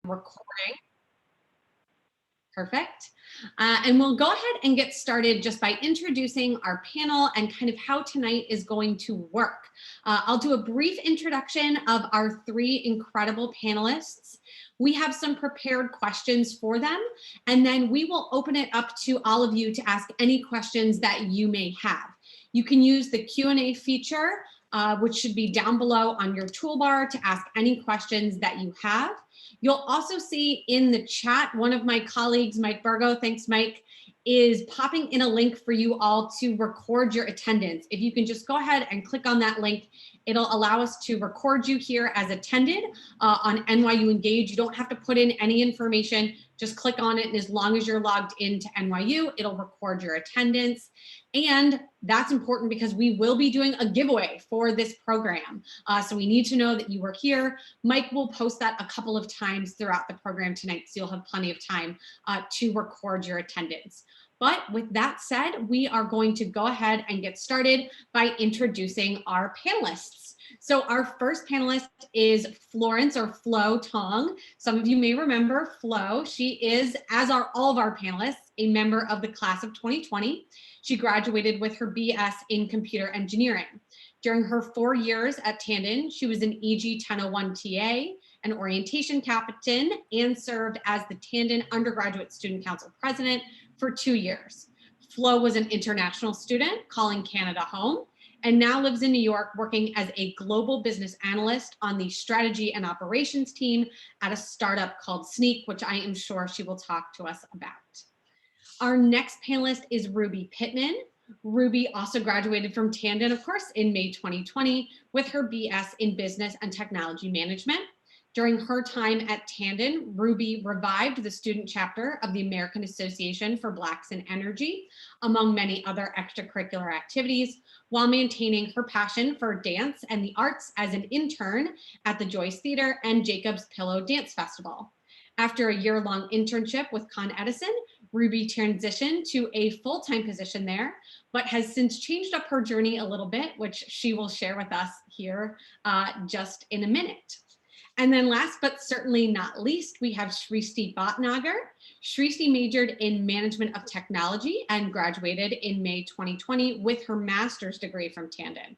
Recording. Perfect. And we'll go ahead and get started just by introducing our panel and kind of how tonight is going to work. I'll do a brief introduction of our three incredible panelists. We have some prepared questions for them, and then we will open it up to all of you to ask any questions that you may have. You can use the Q&A feature, which should be down below on your toolbar, to ask any questions that you have. You'll also see in the chat, one of my colleagues, Mike Burgo, thanks Mike, is popping in a link for you all to record your attendance. If you can just go ahead and click on that link, it'll allow us to record you here as attended on NYU Engage. You don't have to put in any information, just click on it, and as long as you're logged into NYU, it'll record your attendance. And that's important because we will be doing a giveaway for this program. So we need to know that you were here. Mike will post that a couple of times throughout the program tonight, so you'll have plenty of time to record your attendance. But with that said, we are going to go ahead and get started by introducing our panelists. So our first panelist is Florence, or Flo Tong. Some of you may remember Flo. She is, as are all of our panelists, a member of the class of 2020. She graduated with her BS in computer engineering. During her 4 years at Tandon, she was an EG 1001 TA, an orientation captain, and served as the Tandon Undergraduate Student Council president for 2 years. Flo was an international student, calling Canada home, and now lives in New York, working as a global business analyst on the strategy and operations team at a startup called Sneak, which I am sure she will talk to us about. Our next panelist is Ruby Pittman. Ruby also graduated from Tandon, of course, in May 2020 with her BS in Business and Technology Management. During her time at Tandon, Ruby revived the student chapter of the American Association for Blacks in Energy, among many other extracurricular activities, while maintaining her passion for dance and the arts as an intern at the Joyce Theater and Jacob's Pillow Dance Festival. After a year-long internship with Con Edison, Ruby transitioned to a full-time position there, but has since changed up her journey a little bit, which she will share with us here just in a minute. And then last but certainly not least, we have Shristi Bhatnagar. Shristi majored in Management of Technology and graduated in May 2020 with her master's degree from Tandon.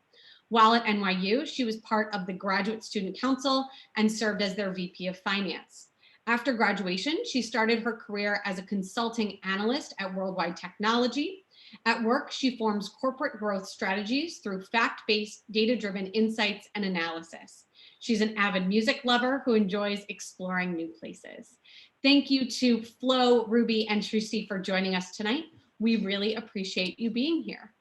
While at NYU, she was part of the Graduate Student Council and served as their VP of Finance. After graduation, she started her career as a consulting analyst at Worldwide Technology. At work, she forms corporate growth strategies through fact-based, data-driven insights and analysis. She's an avid music lover who enjoys exploring new places. Thank you to Flo, Ruby, and Shristi for joining us tonight. We really appreciate you being here.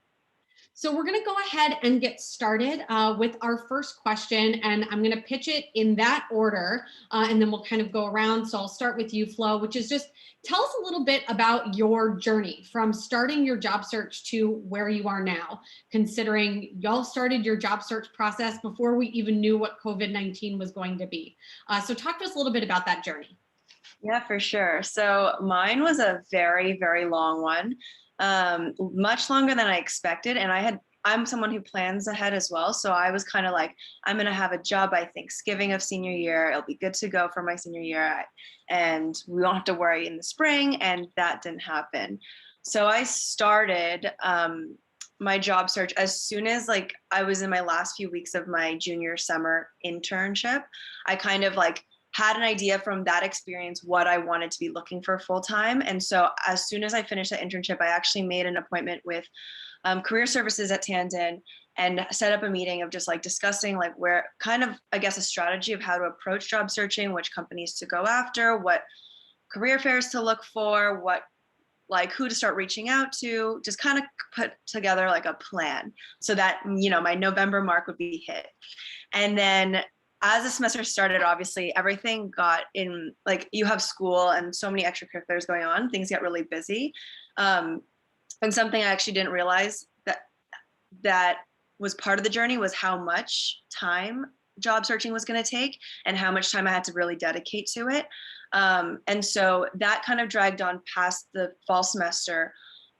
So we're going to go ahead and get started with our first question, and I'm going to pitch it in that order, and then we'll kind of go around. So I'll start with you, Flo, which is just tell us a little bit about your journey from starting your job search to where you are now, considering y'all started your job search process before we even knew what COVID-19 was going to be. So talk to us a little bit about that journey. Yeah, for sure. So mine was a very, very long one. Much longer than I expected. And I'm someone who plans ahead as well. So I was kind of like, I'm going to have a job by Thanksgiving of senior year. It'll be good to go for my senior year. And we won't have to worry in the spring. And that didn't happen. So I started my job search as soon as I was in my last few weeks of my junior summer internship. I kind of had an idea from that experience what I wanted to be looking for full time. And so as soon as I finished that internship, I actually made an appointment with career services at Tandon and set up a meeting of just discussing where kind of, I guess, a strategy of how to approach job searching, which companies to go after, what career fairs to look for, what who to start reaching out to, just kind of put together a plan so that, my November mark would be hit. And then as the semester started, obviously everything got in, you have school and so many extracurriculars going on, things get really busy. And something I actually didn't realize that was part of the journey was how much time job searching was going to take and how much time I had to really dedicate to it. And so that kind of dragged on past the fall semester,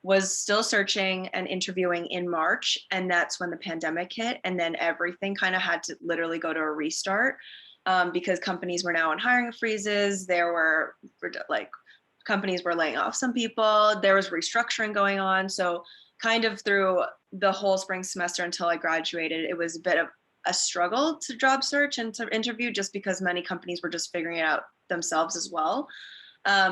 was still searching and interviewing in March. And that's when the pandemic hit. And then everything kind of had to literally go to a restart. because companies were now on hiring freezes. There were like companies were laying off some people. There was restructuring going on. So kind of through the whole spring semester until I graduated, it was a bit of a struggle to job search and to interview, just because many companies were just figuring it out themselves as well.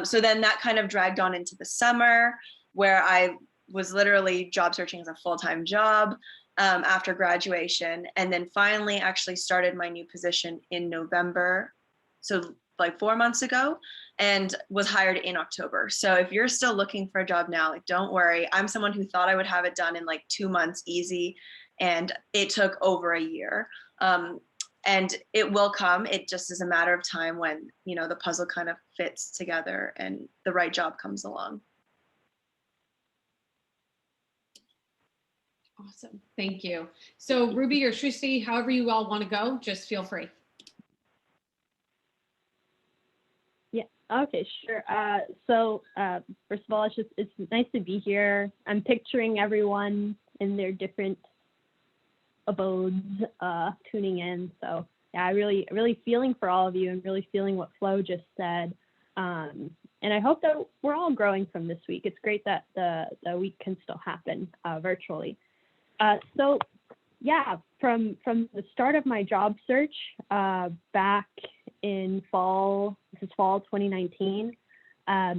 So then that kind of dragged on into the summer, where I was literally job searching as a full-time job after graduation, and then finally actually started my new position in November, so like 4 months ago, and was hired in October. So if you're still looking for a job now, like, don't worry. I'm someone who thought I would have it done in like 2 months easy, and it took over a year. And it will come. It just is a matter of time when, you know, the puzzle kind of fits together and the right job comes along. Awesome. Thank you. So Ruby or Shristi, however you all want to go, just feel free. Yeah. Okay, sure. First of all, it's nice to be here. I'm picturing everyone in their different abodes tuning in. So yeah, I really feeling for all of you and really feeling what Flo just said. And I hope that we're all growing from this week. It's great that the week can still happen virtually. So yeah, from the start of my job search back in fall 2019, I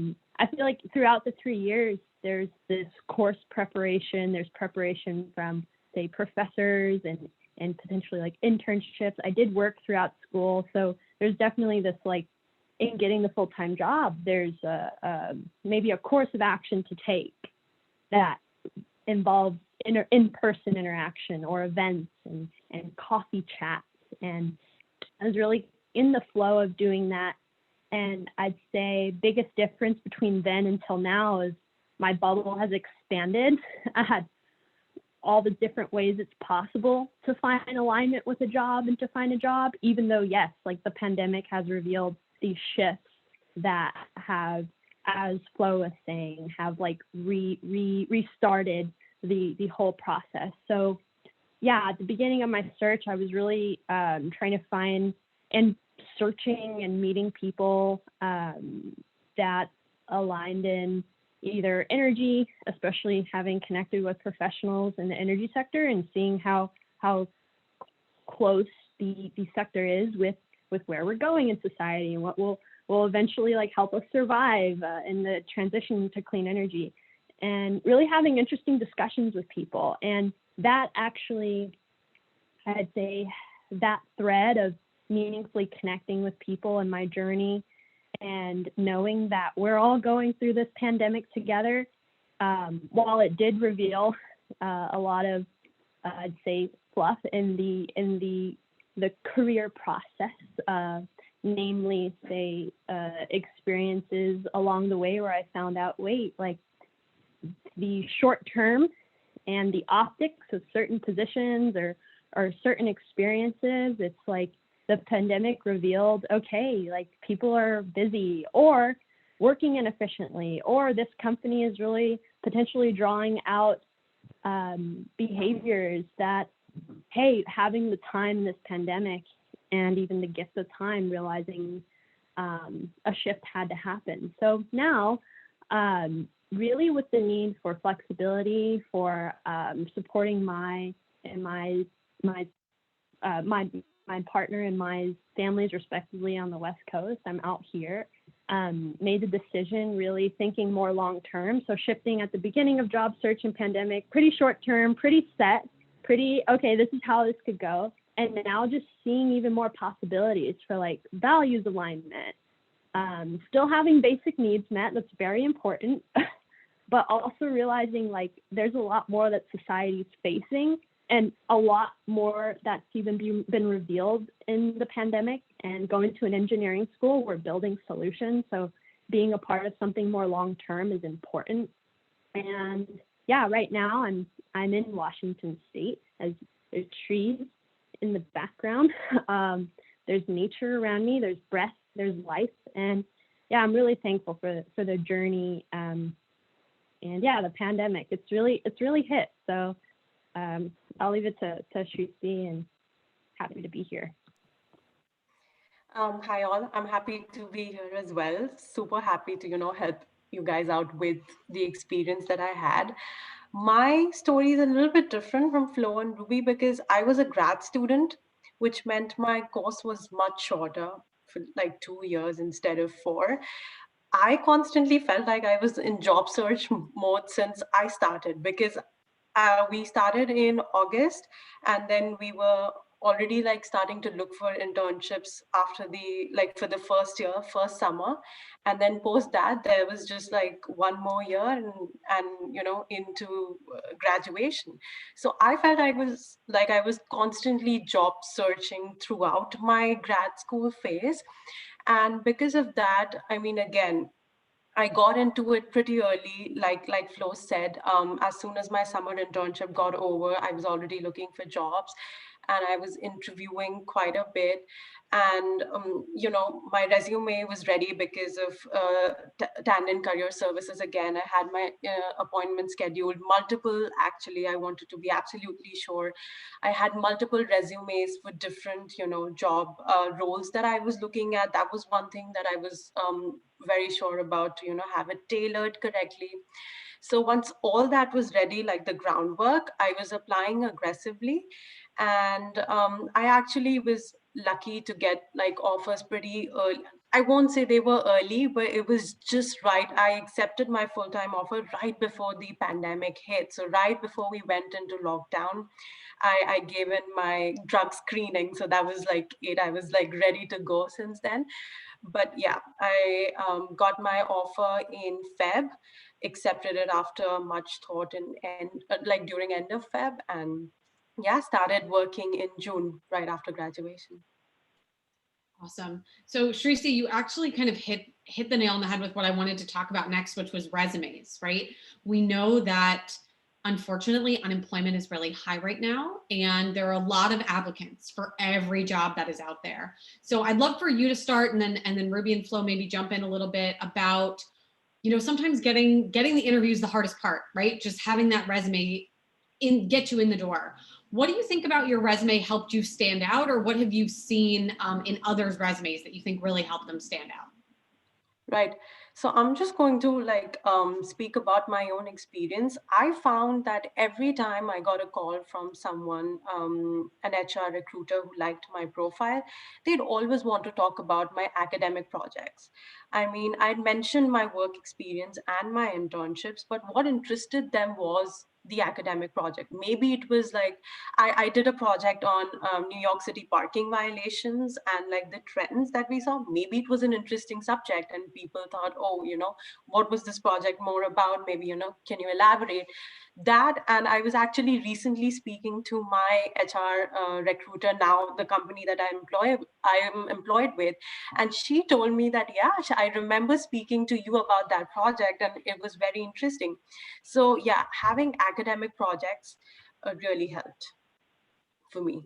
feel like throughout the 3 years, there's this course preparation, there's preparation from, say, professors and potentially like internships. I did work throughout school, so there's definitely this, like, in getting the full-time job, there's maybe a course of action to take that involves in-person interaction or events and coffee chats. And I was really in the flow of doing that. And I'd say biggest difference between then until now is my bubble has expanded. I had all the different ways it's possible to find alignment with a job and to find a job, even though, yes, like the pandemic has revealed these shifts that have, as Flo was saying, have like restarted the whole process. So yeah, at the beginning of my search, I was really trying to find and searching and meeting people that aligned in either energy, especially having connected with professionals in the energy sector and seeing how close the sector is with where we're going in society and what will eventually like help us survive in the transition to clean energy, and really having interesting discussions with people. And that actually, I'd say that thread of meaningfully connecting with people in my journey and knowing that we're all going through this pandemic together, while it did reveal a lot of, I'd say, fluff in the career process, namely, say, experiences along the way where I found out, wait, like the short term and the optics of certain positions or certain experiences, it's like the pandemic revealed, okay, like people are busy or working inefficiently, or this company is really potentially drawing out behaviors that, hey, having the time in this pandemic and even the gift of time, realizing a shift had to happen. So now, really with the need for flexibility, for supporting my partner and my families respectively on the West Coast, I'm out here, made the decision really thinking more long-term. So shifting at the beginning of job search and pandemic, pretty short-term, pretty set, pretty, okay, this is how this could go. And now just seeing even more possibilities for like values alignment, still having basic needs met, that's very important, but also realizing like there's a lot more that society's facing and a lot more that's even been revealed in the pandemic. And going to an engineering school, we're building solutions. So being a part of something more long-term is important. And yeah, right now I'm in Washington State, as there's trees in the background. There's nature around me, there's breath, there's life. And yeah, I'm really thankful for the journey. And yeah, the pandemic, it's really hit. So I'll leave it to Shristi, and happy to be here. Hi all, I'm happy to be here as well. Super happy to, help you guys out with the experience that I had. My story is a little bit different from Flo and Ruby because I was a grad student, which meant my course was much shorter, for like 2 years instead of four. I constantly felt like I was in job search mode since I started because we started in August, and then we were already like starting to look for internships after the like for the first year, first summer, and then post that there was just like one more year and into graduation. So I felt I was constantly job searching throughout my grad school phase, and because of that, I mean, again, I got into it pretty early, like Flo said. As soon as my summer internship got over, I was already looking for jobs, and I was interviewing quite a bit. And my resume was ready because of Tandon Career Services. Again, I had my appointment scheduled, multiple. Actually, I wanted to be absolutely sure. I had multiple resumes for different, job roles that I was looking at. That was one thing that I was very sure about to, have it tailored correctly. So once all that was ready, like the groundwork, I was applying aggressively. And I actually was lucky to get like offers pretty early. I won't say they were early, but it was just right. I accepted my full-time offer right before the pandemic hit. So right before we went into lockdown, I gave in my drug screening. So that was like it. I was like ready to go since then. But yeah, I got my offer in Feb, accepted it after much thought and like during end of Feb, and yeah, started working in June right after graduation. Awesome. So Shristi, you actually kind of hit the nail on the head with what I wanted to talk about next, which was resumes, right? We know that unfortunately unemployment is really high right now, and there are a lot of applicants for every job that is out there. So I'd love for you to start, and then Ruby and Flo maybe jump in a little bit about, sometimes getting the interview is the hardest part, right? Just having that resume get you in the door. What do you think about your resume helped you stand out, or what have you seen in others' resumes that you think really helped them stand out? Right. So I'm just going to speak about my own experience. I found that every time I got a call from someone, an HR recruiter who liked my profile, they'd always want to talk about my academic projects. I mean, I'd mentioned my work experience and my internships, but what interested them was the academic project. Maybe it was like I did a project on New York City parking violations and like the trends that we saw. Maybe it was an interesting subject, and people thought, oh, what was this project more about? Maybe, can you elaborate? That, and I was actually recently speaking to my HR recruiter now, the company that I am employed with, and she told me that, yeah, I remember speaking to you about that project, and it was very interesting. So yeah, having academic projects really helped for me.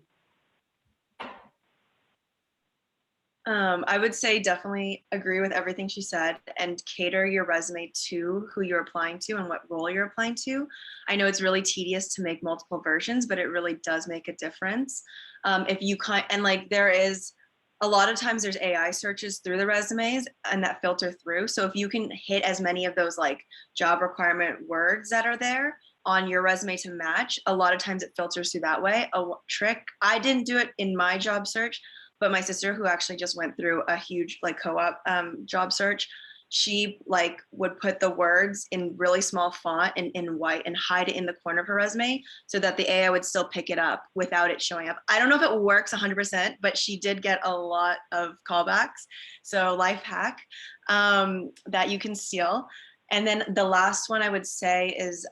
I would say definitely agree with everything she said and cater your resume to who you're applying to and what role you're applying to. I know it's really tedious to make multiple versions, but it really does make a difference. If you and like there is a lot of times there's AI searches through the resumes and that filter through. So if you can hit as many of those like job requirement words that are there on your resume to match, a lot of times it filters through that way. A trick, I didn't do it in my job search, but my sister, who actually just went through a huge like co-op job search, she like would put the words in really small font and in white and hide it in the corner of her resume so that the AI would still pick it up without it showing up. I don't know if it works 100%, but she did get a lot of callbacks. So life hack that you can steal. And then the last one I would say is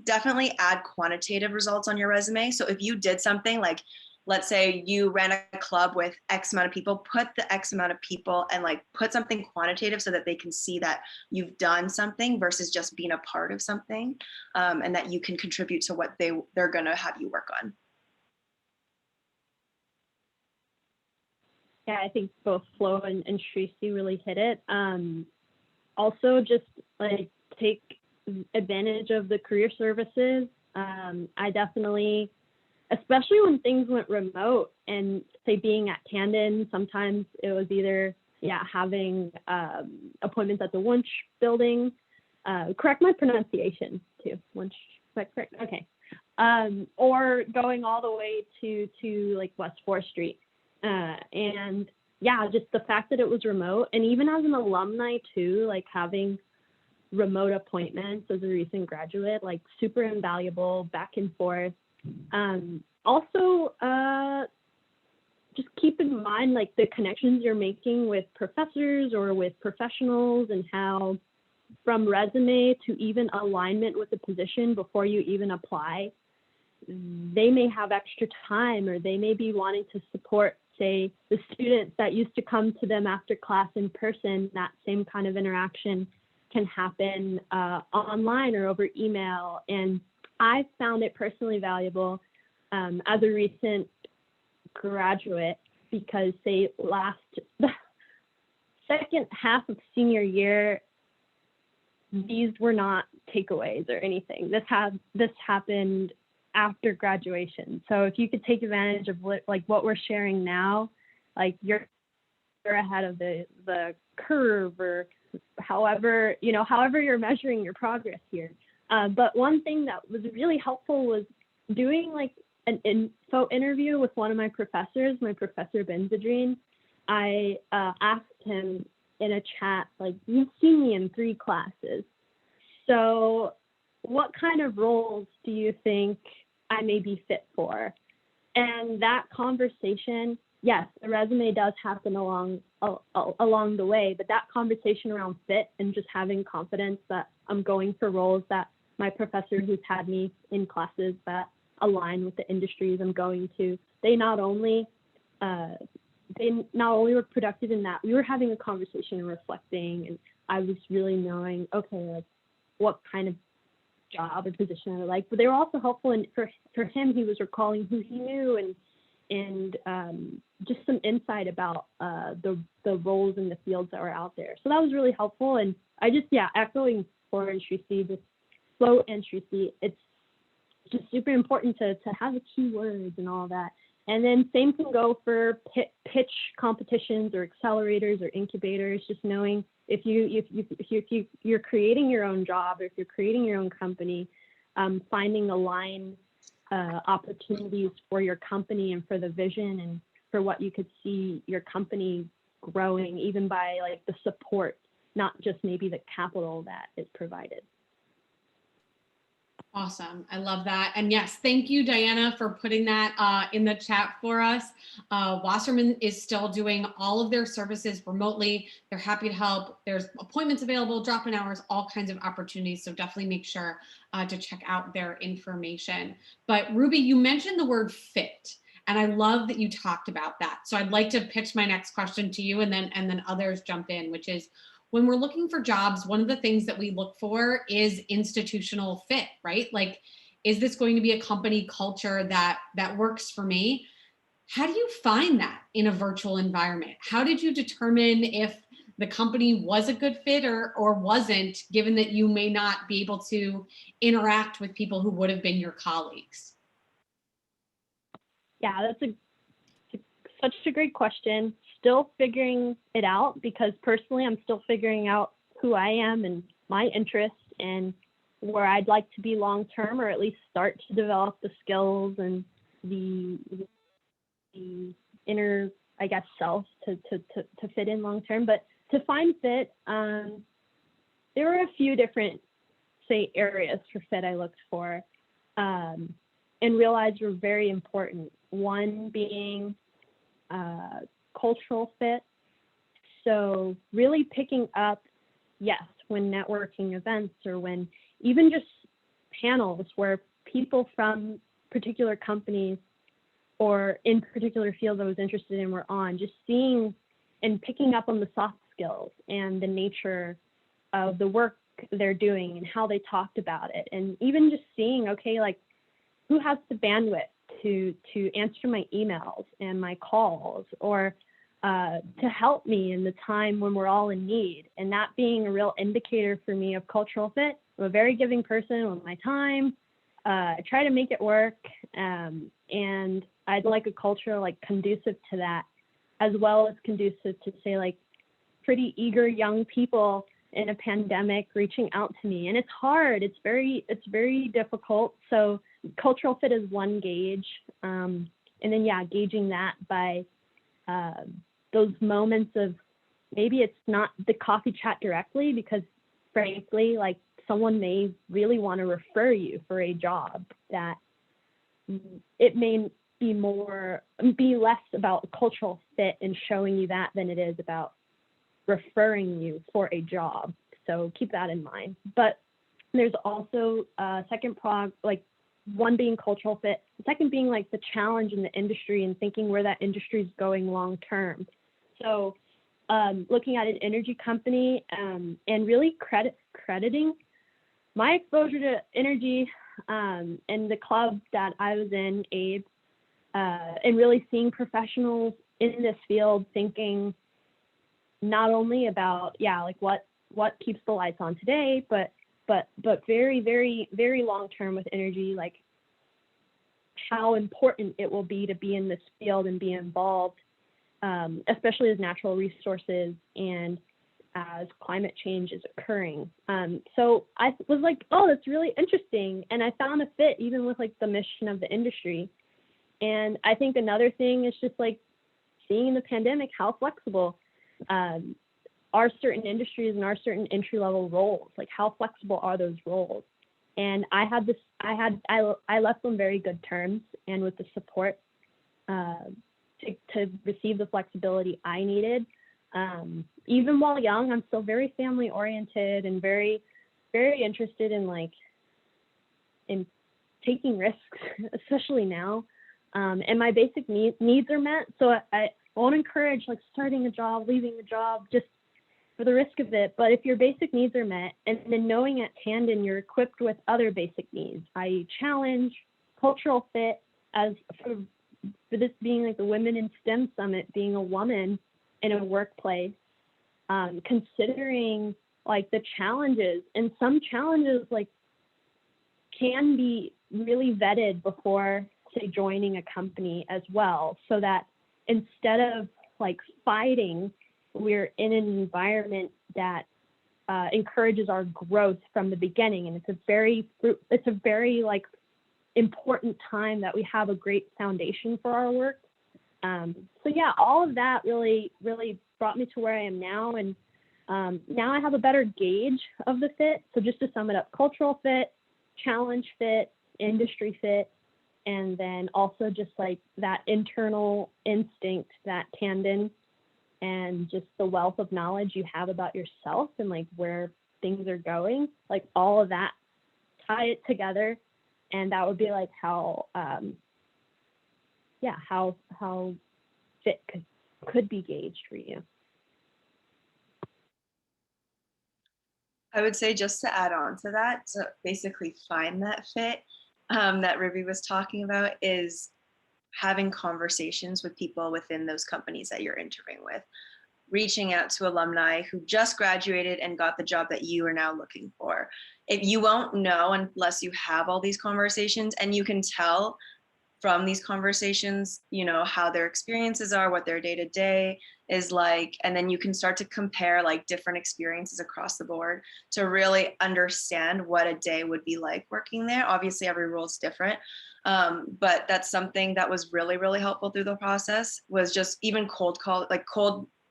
definitely add quantitative results on your resume. So if you did something like, let's say you ran a club with X amount of people, put the X amount of people and like put something quantitative so that they can see that you've done something versus just being a part of something, and that you can contribute to what they're gonna have you work on. Yeah, I think both Flo and Shristi really hit it. Also, just like take advantage of the career services. I definitely, especially when things went remote and say being at Tandon, sometimes it was either, having appointments at the Wunsch building. Correct my pronunciation too. Wunsch, is that correct? Okay. Or going all the way to like West 4th Street. And yeah, just the fact that it was remote, and even as an alumni too, like having remote appointments as a recent graduate, like super invaluable, back and forth. Also, just keep in mind like the connections you're making with professors or with professionals, and how from resume to even alignment with the position before you even apply, they may have extra time, or they may be wanting to support, say, the students that used to come to them after class in person. That same kind of interaction can happen online or over email. And I found it personally valuable as a recent graduate, because say the second half of senior year, these were not takeaways or anything. This happened after graduation. So if you could take advantage of what we're sharing now, like you're ahead of the curve, or however you're measuring your progress here. But one thing that was really helpful was doing like an info interview with one of my professors, my Professor Benzadrine. I asked him in a chat, like, you've seen me in 3 classes. So what kind of roles do you think I may be fit for? And that conversation, yes, the resume does happen along the way, but that conversation around fit and just having confidence that I'm going for roles that my professor who's had me in classes that align with the industries I'm going to, they not only were productive in that, we were having a conversation and reflecting, and I was really knowing, okay, like what kind of job or position I like, but they were also helpful. And for him, he was recalling who he knew, and just some insight about the roles in the fields that were out there. So that was really helpful. And I just, echoing Flo and Shristi, it's just super important to have the keywords and all that. And then same can go for pitch competitions or accelerators or incubators. Just knowing if you're creating your own job, or if you're creating your own company, finding aligned opportunities for your company and for the vision and for what you could see your company growing, even by like the support, not just maybe the capital that is provided. Awesome. I love that. And yes, thank you, Diana, for putting that in the chat for us. Wasserman is still doing all of their services remotely. They're happy to help. There's appointments available, drop-in hours, all kinds of opportunities. So definitely make sure to check out their information. But Ruby, you mentioned the word fit, and I love that you talked about that. So I'd like to pitch my next question to you, and then others jump in, which is, when we're looking for jobs, one of the things that we look for is institutional fit, right? Like, is this going to be a company culture that works for me? How do you find that in a virtual environment? How did you determine if the company was a good fit or wasn't, given that you may not be able to interact with people who would have been your colleagues? Yeah, that's such a great question. Still figuring it out, because personally I'm still figuring out who I am and my interests and where I'd like to be long term, or at least start to develop the skills and the inner, I guess, self to fit in long term. But to find fit, there were a few different, say, areas for fit I looked for and realized were very important. One being cultural fit. So really picking up, yes, when networking events, or when even just panels where people from particular companies or in particular fields I was interested in were on, just seeing and picking up on the soft skills and the nature of the work they're doing and how they talked about it. And even just seeing, okay, like, who has the bandwidth to answer my emails and my calls, or to help me in the time when we're all in need. And that being a real indicator for me of cultural fit. I'm a very giving person with my time. I try to make it work. And I'd like a culture like conducive to that, as well as conducive to, say, like pretty eager young people in a pandemic reaching out to me. And it's hard. It's very difficult. So cultural fit is one gauge. And then, yeah, gauging that by those moments of maybe it's not the coffee chat directly, because frankly, like someone may really want to refer you for a job, that it may be less about cultural fit and showing you that than it is about referring you for a job. So keep that in mind. But there's also a second prong, like one being cultural fit, the second being like the challenge in the industry and thinking where that industry is going long term. So looking at an energy company and really crediting my exposure to energy and the club that I was in, Abe, and really seeing professionals in this field thinking not only about, like what keeps the lights on today, but very, very, very long term with energy, like how important it will be to be in this field and be involved, especially as natural resources and as climate change is occurring. So I was like, oh, that's really interesting. And I found a fit even with like the mission of the industry. And I think another thing is just like seeing in the pandemic how flexible are certain industries and are certain entry level roles, like how flexible are those roles. And I left on very good terms and with the support to receive the flexibility I needed. Even while young, I'm still very family oriented and very, very interested in taking risks, especially now. And my basic needs are met. So I won't encourage like starting a job, leaving a job just for the risk of it. But if your basic needs are met, and then knowing at Tandon you're equipped with other basic needs, i.e. challenge, cultural fit, as for this being like the Women in STEM Summit, being a woman in a workplace, considering like the challenges, and some challenges like can be really vetted before, say, joining a company as well, so that instead of like fighting, we're in an environment that encourages our growth from the beginning. And it's a very like important time that we have a great foundation for our work. So yeah, all of that really, really brought me to where I am now. And now I have a better gauge of the fit. So just to sum it up, cultural fit, challenge fit, industry fit, and then also just like that internal instinct that Tandon and just the wealth of knowledge you have about yourself and like where things are going, like all of that, tie it together. And that would be like how fit could be gauged for you. I would say, just to add on to that, to basically find that fit that Ruby was talking about, is having conversations with people within those companies that you're interviewing with, reaching out to alumni who just graduated and got the job that you are now looking for. If you won't know unless you have all these conversations, and you can tell from these conversations, how their experiences are, what their day-to-day is like, and then you can start to compare like different experiences across the board to really understand what a day would be like working there. Obviously, every role is different, but that's something that was really, really helpful through the process, was just even cold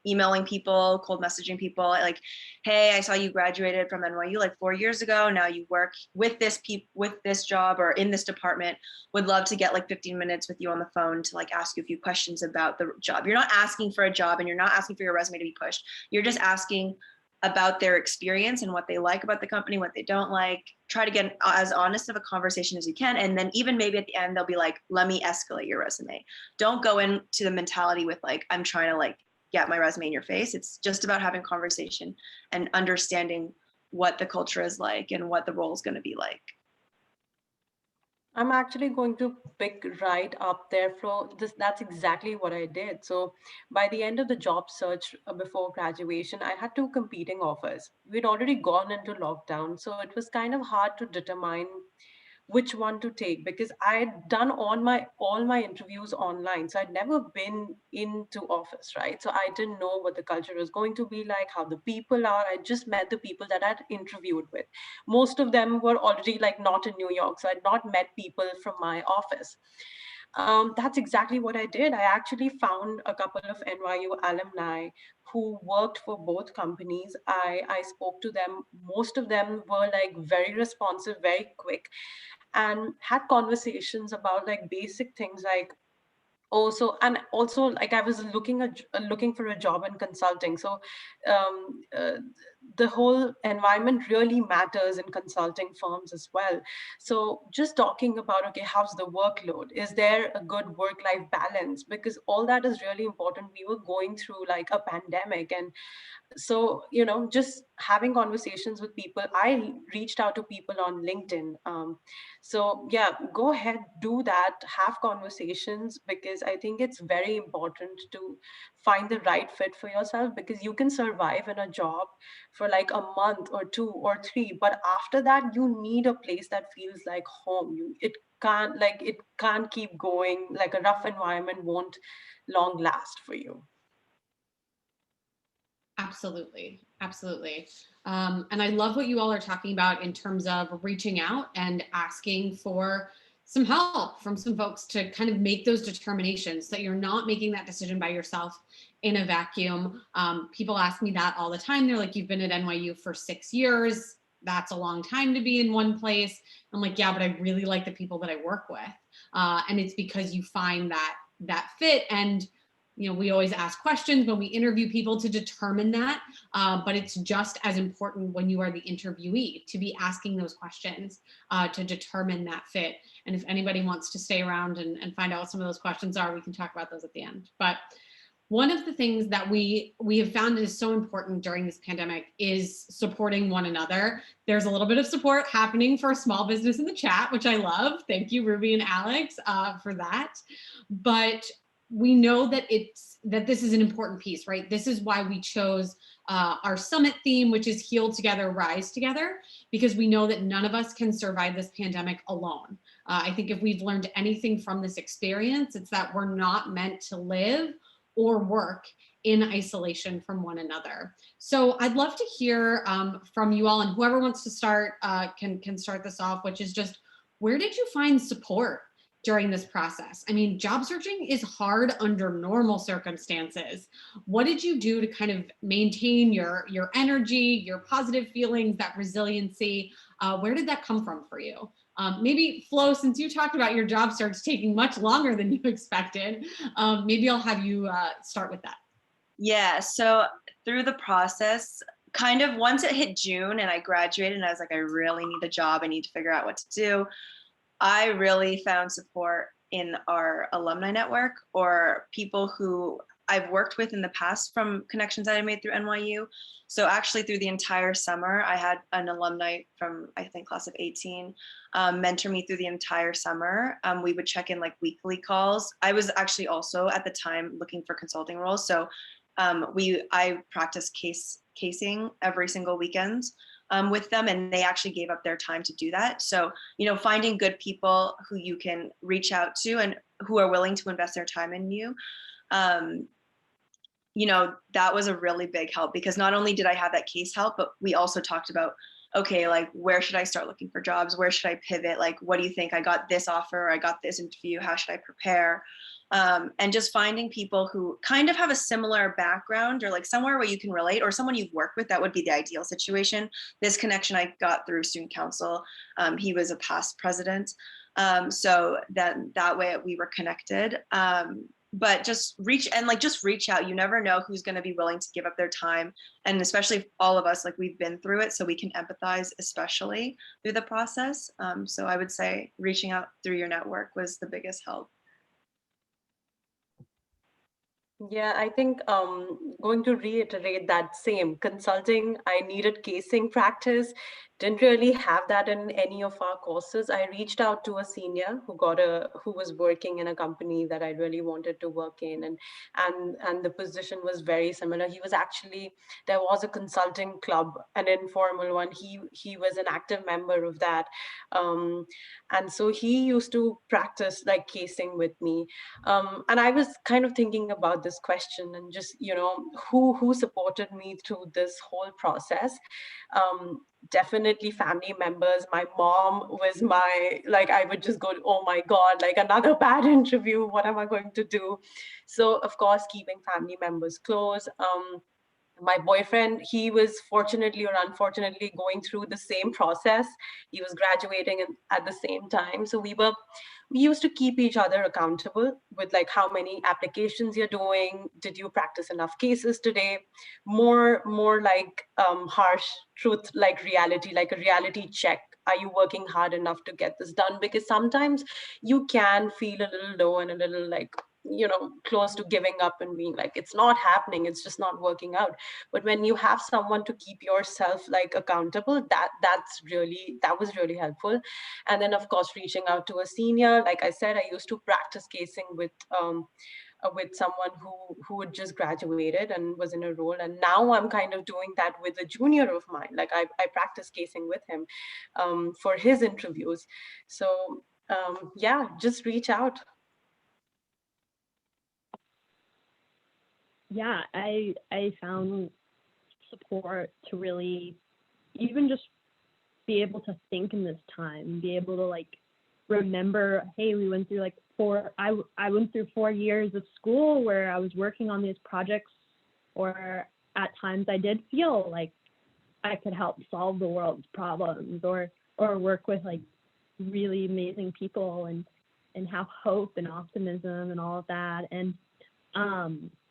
emailing people, cold messaging people, like, hey, I saw you graduated from NYU like 4 years ago. Now you work with this job or in this department. Would love to get like 15 minutes with you on the phone to like ask you a few questions about the job. You're not asking for a job and you're not asking for your resume to be pushed. You're just asking about their experience and what they like about the company, what they don't like. Try to get as honest of a conversation as you can. And then even maybe at the end, they'll be like, let me escalate your resume. Don't go into the mentality with like, I'm trying to like get my resume in your face. It's just about having conversation and understanding what the culture is like and what the role is going to be like. I'm actually going to pick right up there, Flo. That's exactly what I did. So by the end of the job search before graduation, I had two competing offers. We'd already gone into lockdown, so it was kind of hard to determine which one to take, because I had done all my interviews online. So I'd never been into office, right? So I didn't know what the culture was going to be like, how the people are. I just met the people that I'd interviewed with. Most of them were already like not in New York. So I'd not met people from my office. That's exactly what I did. I actually found a couple of NYU alumni who worked for both companies. I spoke to them. Most of them were like very responsive, very quick, and had conversations about like basic things like, oh, so, and also like I was looking for a job in consulting. So um, uh, the whole environment really matters in consulting firms as well. So just talking about, okay, how's the workload? Is there a good work-life balance? Because all that is really important. We were going through like a pandemic, and so just having conversations with people. I reached out to people on LinkedIn. So yeah, go ahead, do that, have conversations, because I think it's very important to find the right fit for yourself, because you can survive in a job for like a month or 2 or 3, but after that you need a place that feels like home. It can't keep going. Like a rough environment won't long last for you. Absolutely. Absolutely. And I love what you all are talking about in terms of reaching out and asking for some help from some folks to kind of make those determinations, so that you're not making that decision by yourself in a vacuum. People ask me that all the time. They're like, you've been at NYU for 6 years. That's a long time to be in one place. I'm like, yeah, but I really like the people that I work with. And it's because you find that fit. And we always ask questions when we interview people to determine that, but it's just as important when you are the interviewee to be asking those questions to determine that fit. And if anybody wants to stay around and find out what some of those questions are, we can talk about those at the end. But one of the things that we have found is so important during this pandemic is supporting one another. There's a little bit of support happening for a small business in the chat, which I love. Thank you, Ruby and Alex, for that. But we know that this is an important piece, right? This is why we chose our summit theme, which is Heal Together, Rise Together, because we know that none of us can survive this pandemic alone. I think if we've learned anything from this experience, it's that we're not meant to live or work in isolation from one another. So I'd love to hear from you all, and whoever wants to start can start this off, which is just, where did you find support during this process? I mean, job searching is hard under normal circumstances. What did you do to kind of maintain your energy, your positive feelings, that resiliency? Where did that come from for you? Maybe Flo, since you talked about your job search taking much longer than you expected, maybe I'll have you start with that. Yeah, so through the process, kind of once it hit June and I graduated and I was like, I really need a job, I need to figure out what to do, I really found support in our alumni network, or people who I've worked with in the past from connections that I made through NYU. So actually through the entire summer, I had an alumni from, I think, class of 18 mentor me through the entire summer. We would check in like weekly calls. I was actually also at the time looking for consulting roles. So I practiced casing every single weekend with them, and they actually gave up their time to do that. So, finding good people who you can reach out to and who are willing to invest their time in you, that was a really big help, because not only did I have that case help, but we also talked about, okay, like, where should I start looking for jobs? Where should I pivot? Like, what do you think? I got this offer, I got this interview, how should I prepare? And just finding people who kind of have a similar background, or like somewhere where you can relate, or someone you've worked with. That would be the ideal situation. This connection I got through student council. He was a past president. So that way we were connected. But just reach out. You never know who's going to be willing to give up their time. And especially all of us, like, we've been through it, so we can empathize, especially through the process. So I would say reaching out through your network was the biggest help. Yeah, I think going to reiterate that same consulting, I needed casing practice didn't really have that in any of our courses. I reached out to a senior who was working in a company that I really wanted to work in, and the position was very similar. He was actually, there was a consulting club, an informal one. He was an active member of that, and so he used to practice like casing with me, and I was kind of thinking about this question and just, who supported me through this whole process. Definitely family members. My mom was like, I would just go, oh my God, like another bad interview. What am I going to do? So of course, keeping family members close. My boyfriend, he was fortunately or unfortunately going through the same process. He was graduating at the same time. So we used to keep each other accountable with like how many applications you're doing. Did you practice enough cases today? More like harsh truth, like reality, like a reality check. Are you working hard enough to get this done? Because sometimes you can feel a little low and a little like, close to giving up and being like, it's not happening, it's just not working out. But when you have someone to keep yourself like accountable, that was really helpful. And then of course, reaching out to a senior. Like I said, I used to practice casing with someone who had just graduated and was in a role, and now I'm kind of doing that with a junior of mine. Like I practice casing with him for his interviews. So yeah, just reach out. Yeah, I found support to really even just be able to think in this time, be able to like remember, hey, we went through like I went through 4 years of school where I was working on these projects, or at times I did feel like I could help solve the world's problems, or work with like really amazing people and have hope and optimism and all of that. And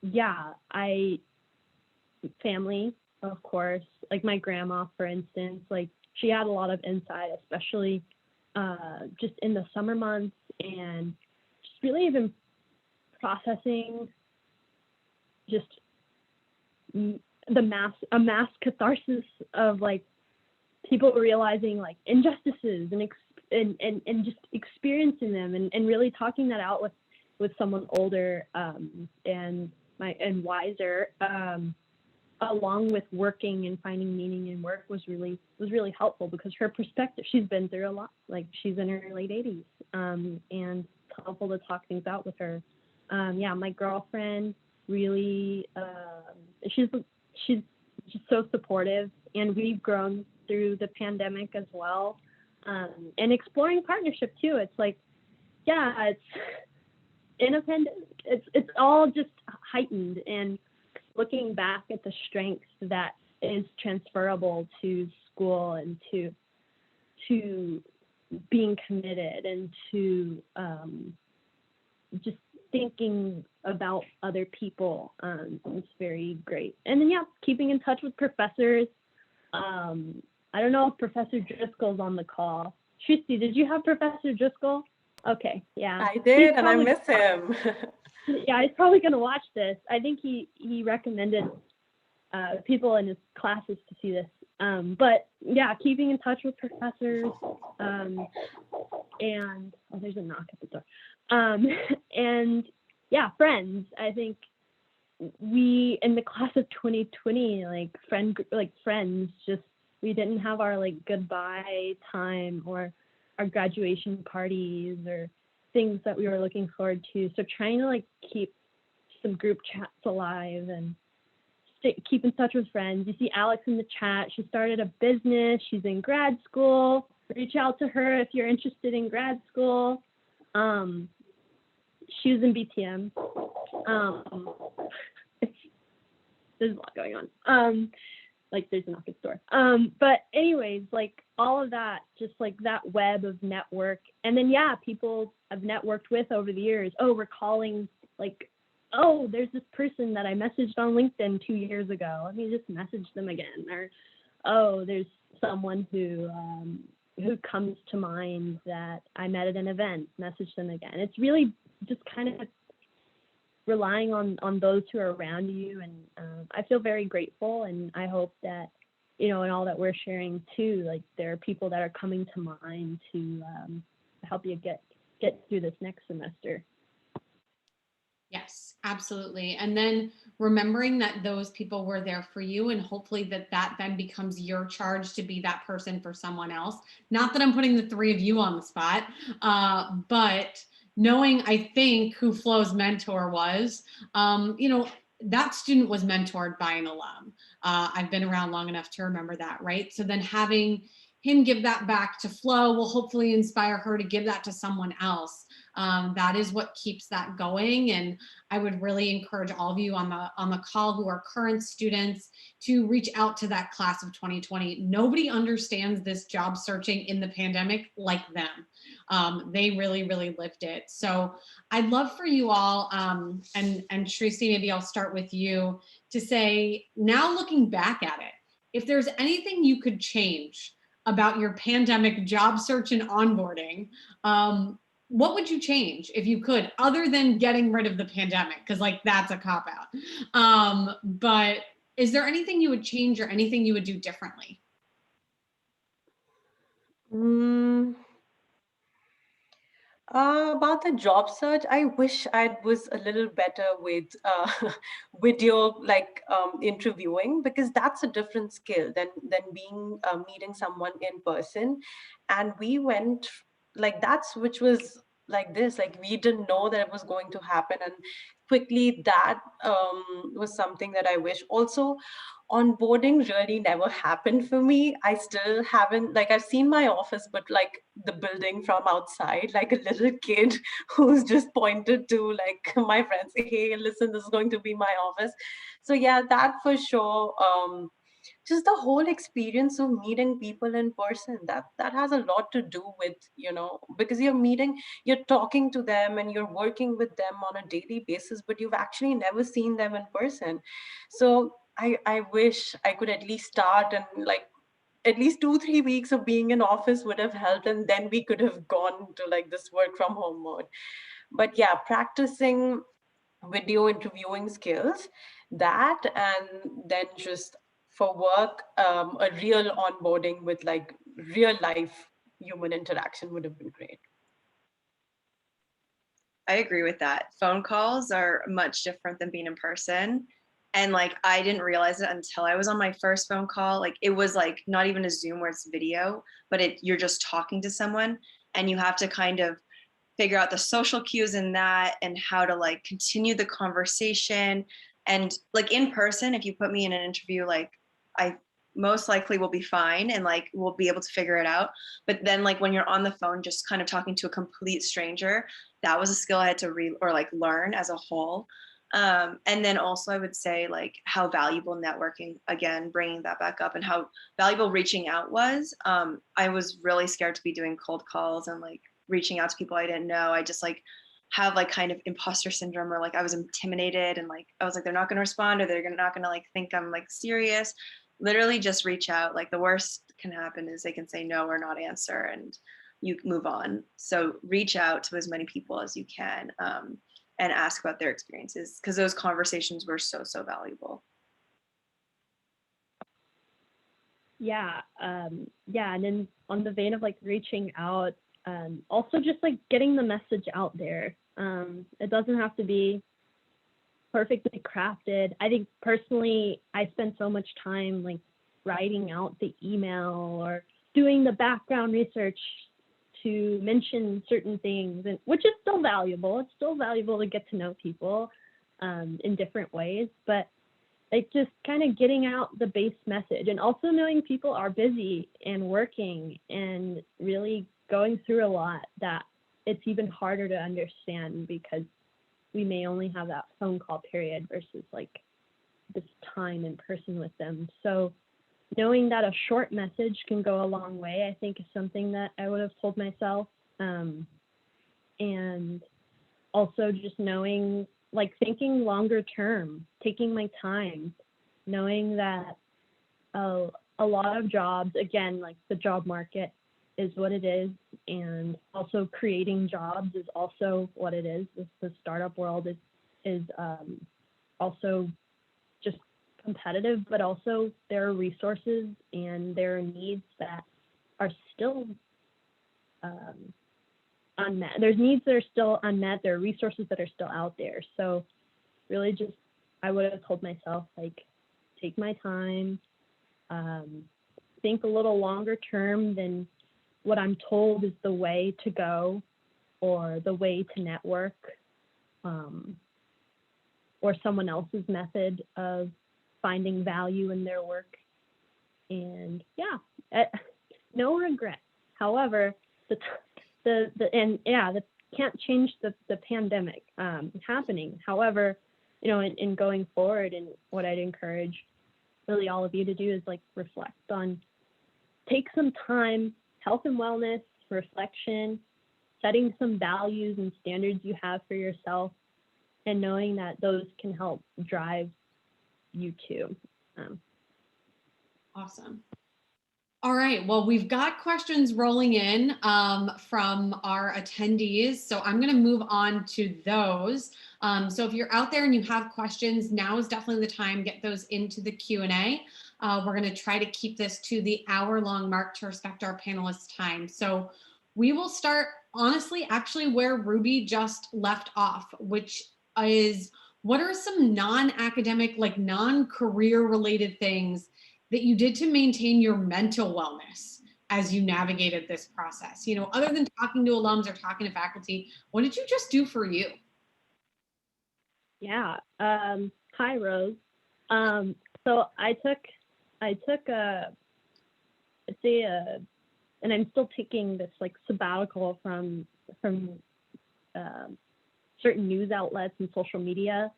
yeah, family, of course, like my grandma, for instance, like she had a lot of insight, especially just in the summer months, and just really even processing just a mass catharsis of like people realizing like injustices and just experiencing them, and really talking that out with someone older and wiser, along with working and finding meaning in work was really helpful, because her perspective, she's been through a lot, like she's in her late 80s, and it's helpful to talk things out with her. Yeah, my girlfriend really, she's just so supportive, and we've grown through the pandemic as well, and exploring partnership too. It's like, yeah, it's in a pandemic, it's all just heightened, and looking back at the strengths that is transferable to school and to being committed and to just thinking about other people, it's very great. And then yeah, keeping in touch with professors. I don't know if Professor Driscoll's on the call. Shristi, did you have Professor Driscoll? Okay, yeah. I did, and I miss him. Yeah, he's probably going to watch this. I think he recommended people in his classes to see this. But yeah, keeping in touch with professors, and oh, there's a knock at the door. And yeah, friends. I think we in the class of 2020, friends, just we didn't have our like goodbye time or our graduation parties or things that we were looking forward to. So trying to like keep some group chats alive and keep in touch with friends. You see Alex in the chat. She started a business. She's in grad school. Reach out to her if you're interested in grad school. She was in BTM. There's a lot going on. Like there's a knock at the door. But anyways, like all of that, just like that web of network. And then yeah, people I've networked with over the years. Oh, recalling like, oh, there's this person that I messaged on LinkedIn 2 years ago. Let me just message them again. Or, oh, there's someone who comes to mind that I met at an event, message them again. It's really just kind of relying on those who are around you. And I feel very grateful, and I hope that and all that we're sharing too, like there are people that are coming to mind to help you get through this next semester. Yes, absolutely. And then remembering that those people were there for you, and hopefully that then becomes your charge to be that person for someone else. Not that I'm putting the three of you on the spot, but knowing, I think, who Flo's mentor was, that student was mentored by an alum. I've been around long enough to remember that, right? So then having him give that back to Flo will hopefully inspire her to give that to someone else. That is what keeps that going. And I would really encourage all of you on the call who are current students to reach out to that class of 2020. Nobody understands this job searching in the pandemic like them. They really, really lived it. So I'd love for you all, and Shristi, maybe I'll start with you, to say, now looking back at it, if there's anything you could change about your pandemic job search and onboarding, what would you change if you could, other than getting rid of the pandemic? Because like that's a cop out. But is there anything you would change or anything you would do differently? About the job search, I wish I was a little better with video interviewing, because that's a different skill than being meeting someone in person. And we went which was like this, like we didn't know that it was going to happen, and quickly that was something that I wish. Also, onboarding really never happened for me. I still haven't, I've seen my office, but like the building from outside, like a little kid who's just pointed to like my friends, hey, listen, this is going to be my office. So yeah, that for sure. Just the whole experience of meeting people in person, that has a lot to do with, because you're talking to them and you're working with them on a daily basis, but you've actually never seen them in person. So I wish I could at least start, and like at least 2-3 weeks of being in office would have helped, and then we could have gone to like this work from home mode. But yeah, practicing video interviewing skills, that, and then just for work, a real onboarding with like real life human interaction would have been great. I agree with that. Phone calls are much different than being in person. And like, I didn't realize it until I was on my first phone call. Like, it was like not even a Zoom where it's video, but you're just talking to someone, and you have to kind of figure out the social cues in that and how to like continue the conversation. And like in person, if you put me in an interview, like I most likely will be fine and like we'll be able to figure it out. But then like when you're on the phone, just kind of talking to a complete stranger, that was a skill I had to learn as a whole. And then also I would say like how valuable networking, again, bringing that back up, and how valuable reaching out was. I was really scared to be doing cold calls and like reaching out to people I didn't know. I just like have like kind of imposter syndrome, or like I was intimidated, and like I was like, they're not going to respond, or they're not going to like think I'm like serious. Literally just reach out. Like the worst can happen is they can say no or not answer, and you move on. So reach out to as many people as you can, and ask about their experiences, because those conversations were so valuable. Yeah, and then on the vein of like reaching out, also just like getting the message out there. It doesn't have to be perfectly crafted. I think personally, I spend so much time like writing out the email or doing the background research to mention certain things, and which is still valuable. It's still valuable to get to know people in different ways, but like just kind of getting out the base message, and also knowing people are busy and working and really going through a lot, that it's even harder to understand because we may only have that phone call period versus like this time in person with them. So knowing that a short message can go a long way, I think, is something that I would have told myself. And also just knowing, like thinking longer term, taking my time, knowing that a lot of jobs, again, like the job market is what it is, and also creating jobs is also what it is. The startup world is also just competitive, but also there are resources and there are needs that are still unmet. There's needs that are still unmet. There are resources that are still out there. So really just, I would have told myself, like, take my time, think a little longer term than what I'm told is the way to go or the way to network, or someone else's method of finding value in their work. And yeah, no regret. However, can't change the pandemic happening. However, you know, in going forward, and what I'd encourage really all of you to do is like reflect on, take some time, health and wellness, reflection, setting some values and standards you have for yourself, and knowing that those can help drive you too. Awesome. All right, well, we've got questions rolling in from our attendees, so I'm gonna move on to those. So if you're out there and you have questions, now is definitely the time, get those into the Q&A. We're gonna try to keep this to the hour-long mark to respect our panelists' time. So we will start, honestly, actually where Ruby just left off, which is, what are some non-academic, like non-career related things that you did to maintain your mental wellness as you navigated this process? You know, other than talking to alums or talking to faculty, what did you just do for you? Yeah. Hi, Rose. So I took and I'm still taking this like sabbatical from certain news outlets and social media.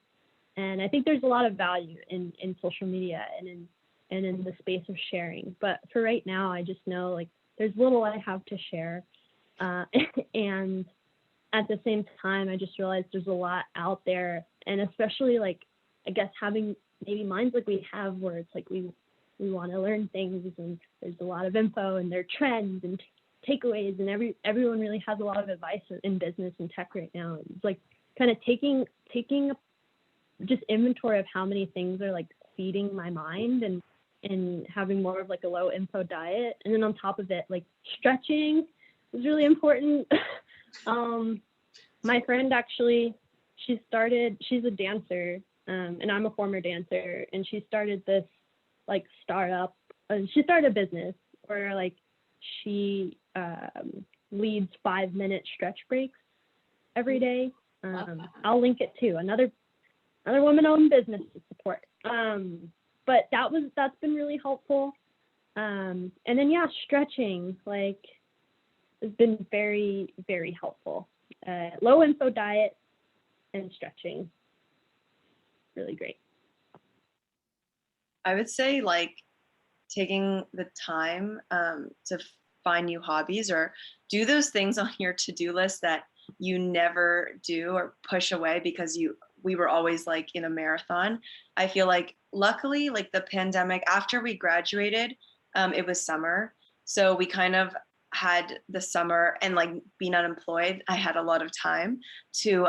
And I think there's a lot of value in social media and in the space of sharing. But for right now, I just know like there's little I have to share. And at the same time, I just realized there's a lot out there. And especially like, I guess having maybe minds like we have, where it's like we want to learn things, and there's a lot of info and there are trends and takeaways, and everyone really has a lot of advice in business and tech right now. It's like kind of taking just inventory of how many things are like feeding my mind, and having more of like a low info diet. And then on top of it, like stretching was really important. My friend actually, she's a dancer, and I'm a former dancer, and she started this like startup, she started a business where like she leads 5-minute stretch breaks every day. I'll link it too. Another woman-owned business to support. But that's been really helpful. And then yeah, stretching like has been very, very helpful. Low info diet and stretching, really great. I would say like taking the time to find new hobbies, or do those things on your to-do list that you never do or push away because we were always like in a marathon. I feel like luckily, like the pandemic, after we graduated, it was summer. So we kind of had the summer, and like being unemployed, I had a lot of time to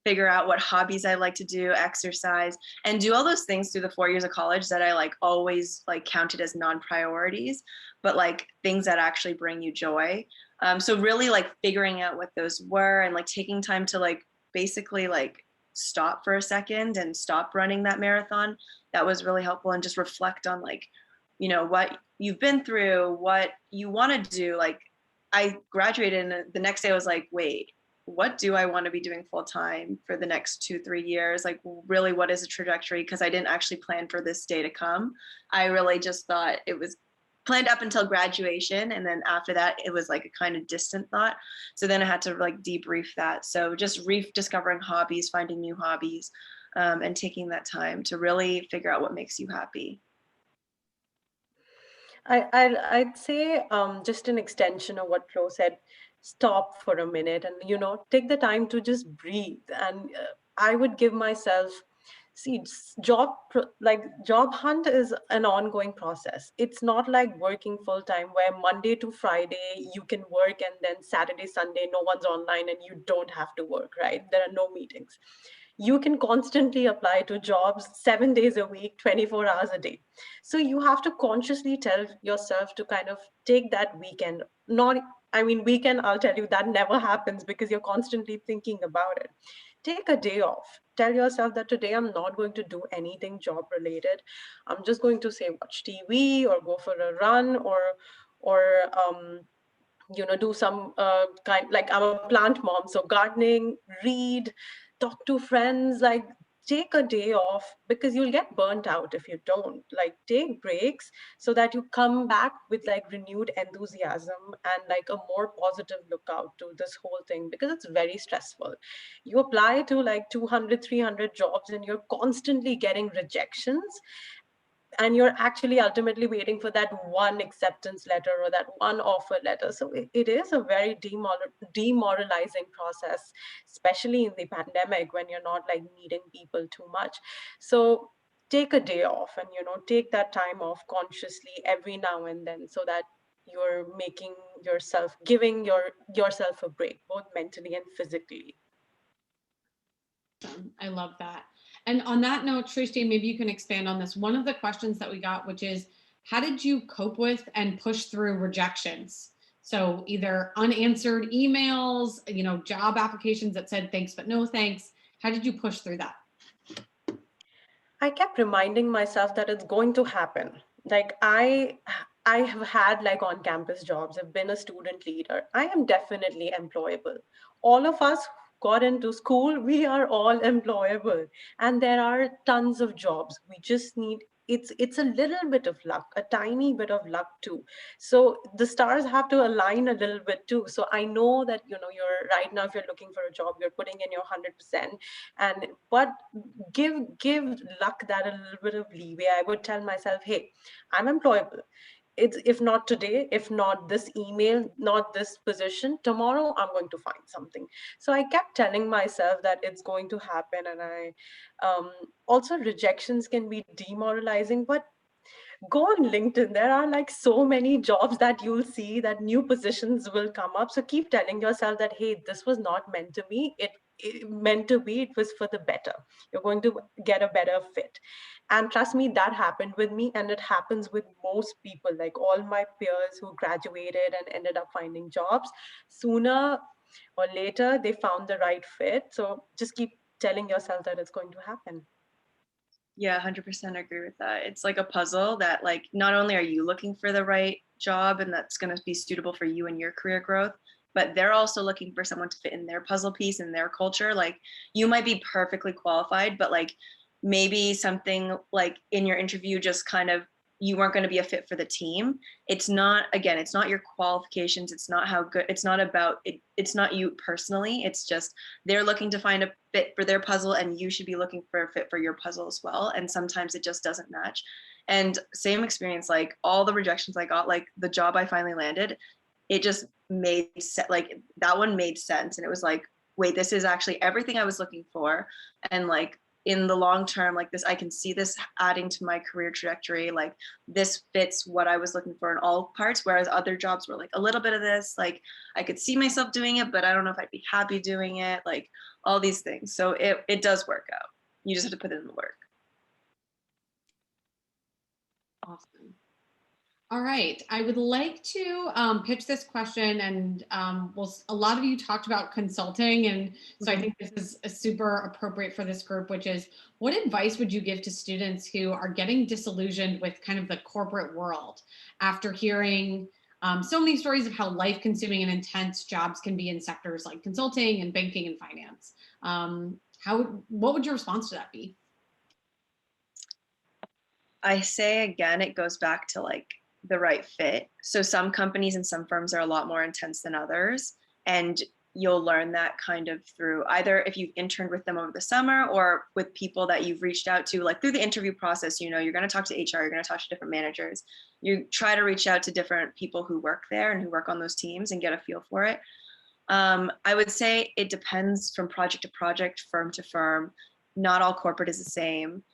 figure out what hobbies I like to do, exercise, and do all those things through the 4 years of college that I like always like counted as non-priorities, but like things that actually bring you joy. So really like figuring out what those were, and like taking time to like basically like stop for a second and stop running that marathon. That was really helpful, and just reflect on like, you know, what you've been through, what you want to do. Like I graduated, and the next day I was like, wait, what do I want to be doing full time for the next 2-3 years? Like really, what is the trajectory? Because I didn't actually plan for this day to come. I really just thought it was planned up until graduation, and then after that it was like a kind of distant thought. So then I had to like debrief that. So just rediscovering hobbies, finding new hobbies, and taking that time to really figure out what makes you happy. I'd say just an extension of what Flo said, stop for a minute and, you know, take the time to just breathe. And I would give myself, see, job hunt is an ongoing process. It's not like working full time where Monday to Friday you can work, and then Saturday, Sunday, no one's online and you don't have to work, right? There are no meetings. you can constantly apply to jobs 7 days a week, 24 hours a day. So you have to consciously tell yourself to kind of take that weekend. Not, I mean, weekend, I'll tell you that never happens because you're constantly thinking about it. Take a day off. Tell yourself that today I'm not going to do anything job related. I'm just going to say watch TV or go for a run or do some kind, like I'm a plant mom, so gardening, read, talk to friends, like take a day off, because you'll get burnt out if you don't. Like take breaks so that you come back with like renewed enthusiasm and like a more positive lookout to this whole thing, because it's very stressful. You apply to like 200, 300 jobs and you're constantly getting rejections, and you're actually ultimately waiting for that one acceptance letter or that one offer letter. So it is a very demoralizing process, especially in the pandemic when you're not like meeting people too much. So take a day off and take that time off consciously every now and then, so that you're making yourself, giving yourself a break, both mentally and physically. I love that. And on that note, Shristi, maybe you can expand on this. One of the questions that we got, which is, how did you cope with and push through rejections? So either unanswered emails, job applications that said thanks but no thanks. How did you push through that? I kept reminding myself that it's going to happen. Like I have had like on campus jobs, I've been a student leader. I am definitely employable. All of us got into school, we are all employable. And there are tons of jobs. We just need, it's a little bit of luck, a tiny bit of luck too. So the stars have to align a little bit too. So I know that you're right now, if you're looking for a job, you're putting in your 100%. And but give luck that a little bit of leeway. I would tell myself, hey, I'm employable. It's, if not today, if not this email, not this position, tomorrow I'm going to find something. So I kept telling myself that it's going to happen. And I also, rejections can be demoralizing, but go on LinkedIn. There are like so many jobs that you'll see that new positions will come up. So keep telling yourself that, hey, this was not meant to be. It meant to be, it was for the better. You're going to get a better fit. And trust me, that happened with me. And it happens with most people, like all my peers who graduated and ended up finding jobs. Sooner or later, they found the right fit. So just keep telling yourself that it's going to happen. Yeah, 100% agree with that. It's like a puzzle that, like, not only are you looking for the right job and that's going to be suitable for you and your career growth, but they're also looking for someone to fit in their puzzle piece and their culture. Like, you might be perfectly qualified, but like maybe something like in your interview just kind of, you weren't going to be a fit for the team. It's not, again, it's not your qualifications. It's not how good, it's not about it. It's not you personally. It's just they're looking to find a fit for their puzzle, and you should be looking for a fit for your puzzle as well. And sometimes it just doesn't match. And same experience, like all the rejections I got, like the job I finally landed, it just made sense. Like that one made sense. And it was like, wait, this is actually everything I was looking for. And like, in the long term, like this, I can see this adding to my career trajectory. Like this fits what I was looking for in all parts. Whereas other jobs were like a little bit of this, like I could see myself doing it, but I don't know if I'd be happy doing it, like all these things. So it does work out. You just have to put in the work. Awesome. All right, I would like to pitch this question, and a lot of you talked about consulting, and so I think this is a super appropriate for this group, which is, what advice would you give to students who are getting disillusioned with kind of the corporate world after hearing so many stories of how life-consuming and intense jobs can be in sectors like consulting and banking and finance? What would your response to that be? I say again, it goes back to like the right fit. So some companies and some firms are a lot more intense than others. And you'll learn that kind of through either if you've interned with them over the summer or with people that you've reached out to, like through the interview process. You're going to talk to HR, you're going to talk to different managers. You try to reach out to different people who work there and who work on those teams and get a feel for it. I would say it depends from project to project, firm to firm. Not all corporate is the same.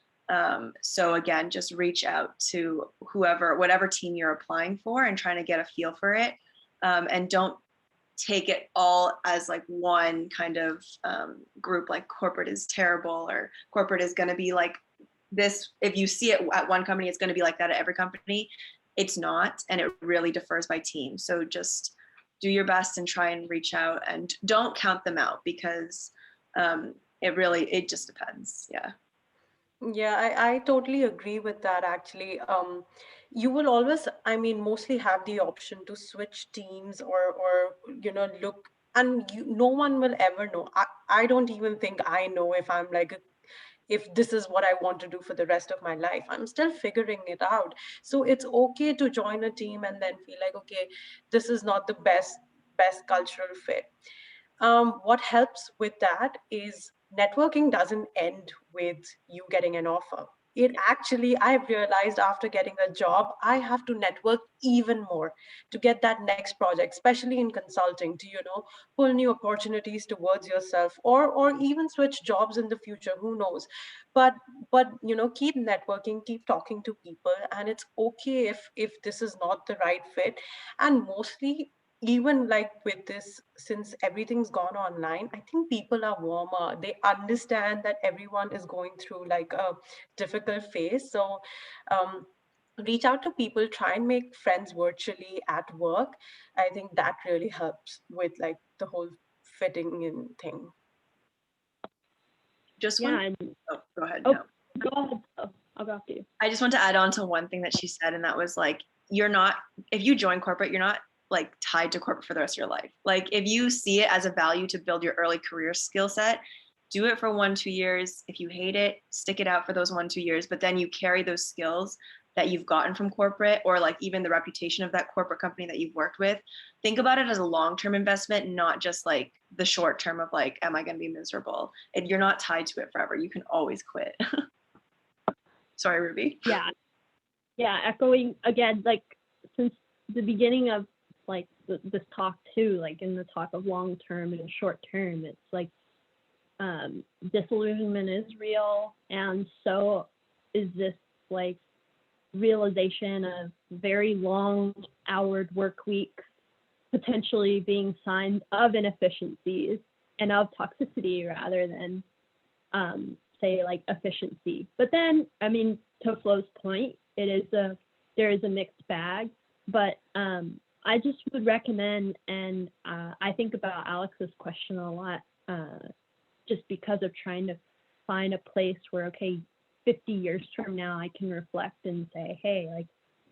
So again, just reach out to whatever team you're applying for and trying to get a feel for it. And don't take it all as like one kind of group, like corporate is terrible or corporate is going to be like this. If you see it at one company, it's going to be like that at every company. It's not, and it really differs by team. So just do your best and try and reach out, and don't count them out, because it just depends. Yeah. Yeah, I totally agree with that actually. You will always, I mean, mostly have the option to switch teams or look, and no one will ever know. I don't even think I know if I'm like if this is what I want to do for the rest of my life. I'm still figuring it out. So it's okay to join a team and then feel like, okay, this is not the best cultural fit. What helps with that is networking doesn't end with you getting an offer. It actually, I've realized after getting a job, I have to network even more to get that next project, especially in consulting, to, pull new opportunities towards yourself, or even switch jobs in the future, who knows. But keep networking, keep talking to people, and it's okay if this is not the right fit. And mostly, even like with this, since everything's gone online, I think people are warmer. They understand that everyone is going through like a difficult phase. So um, reach out to people, try and make friends virtually at work. I think that really helps with like the whole fitting in thing. Just Yeah. one. Oh, go ahead. Oh, No. go ahead. Oh, I'll go after you. I just want to add on to one thing that she said, and that was like, if you join corporate, you're not like tied to corporate for the rest of your life. Like if you see it as a value to build your early career skill set, do it for 1-2 years. If you hate it, stick it out for those 1-2 years, but then you carry those skills that you've gotten from corporate, or like even the reputation of that corporate company that you've worked with. Think about it as a long-term investment, not just like the short term of like, am I going to be miserable? And you're not tied to it forever. You can always quit. Sorry, Ruby. Yeah, echoing again, like since the beginning of like this talk too, like in the talk of long term and short term, it's like disillusionment is real, and so is this like realization of very long houred work weeks, potentially being signs of inefficiencies and of toxicity rather than say like efficiency. But then, I mean, to Flo's point, there is a mixed bag, but I just would recommend, and I think about Alex's question a lot, just because of trying to find a place where, okay, 50 years from now, I can reflect and say, hey, like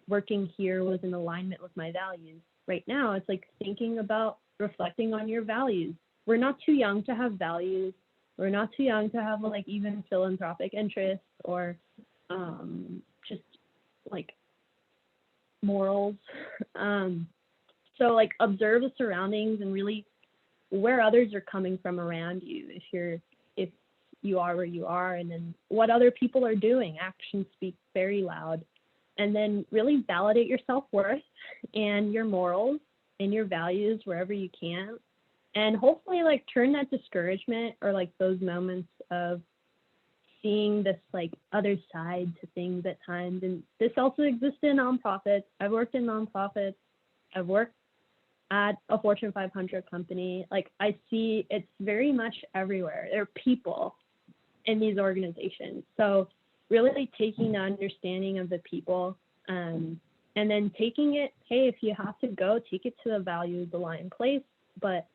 working here was in alignment with my values. Right now, it's like thinking about reflecting on your values. We're not too young to have values. We're not too young to have like even philanthropic interests or just like morals. So like observe the surroundings and really where others are coming from around you. If you are where you are, and then what other people are doing. Actions speak very loud. And then really validate your self-worth and your morals and your values wherever you can. And hopefully like turn that discouragement or like those moments of seeing this like other side to things at times. And this also exists in nonprofits. I've worked in nonprofits. I've worked at a Fortune 500 company. Like I see it's very much everywhere. There are people in these organizations. So really taking the understanding of the people and then taking it, hey, if you have to go, take it to the values aligned place. But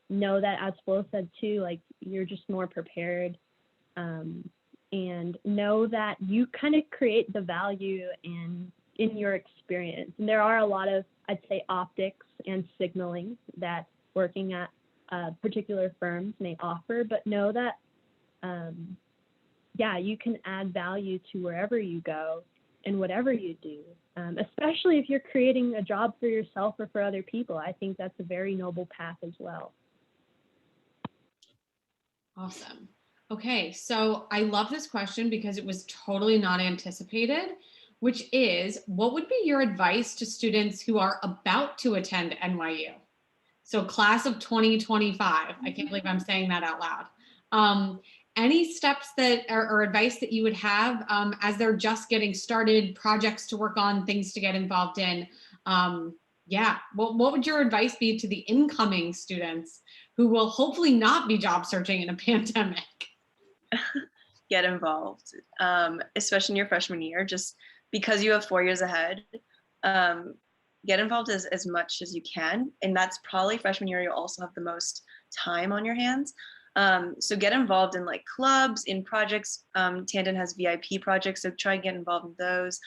know that, as Flo said too, like you're just more prepared, and know that you kind of create the value in your experience. And there are a lot of, I'd say, optics and signaling that working at particular firms may offer, but know that you can add value to wherever you go and whatever you do, especially if you're creating a job for yourself or for other people. I think that's a very noble path as well. Awesome. Okay, so I love this question because it was totally not anticipated, which is, what would be your advice to students who are about to attend NYU? So class of 2025, I can't believe I'm saying that out loud. Any steps that or advice that you would have as they're just getting started, projects to work on, things to get involved in? Yeah. Well, what would your advice be to the incoming students who will hopefully not be job searching in a pandemic? Get involved, especially in your freshman year, just because you have 4 years ahead. Get involved as much as you can. And that's probably freshman year, you'll also have the most time on your hands. So get involved in like clubs, in projects. Tandon has VIP projects, so try and get involved in those.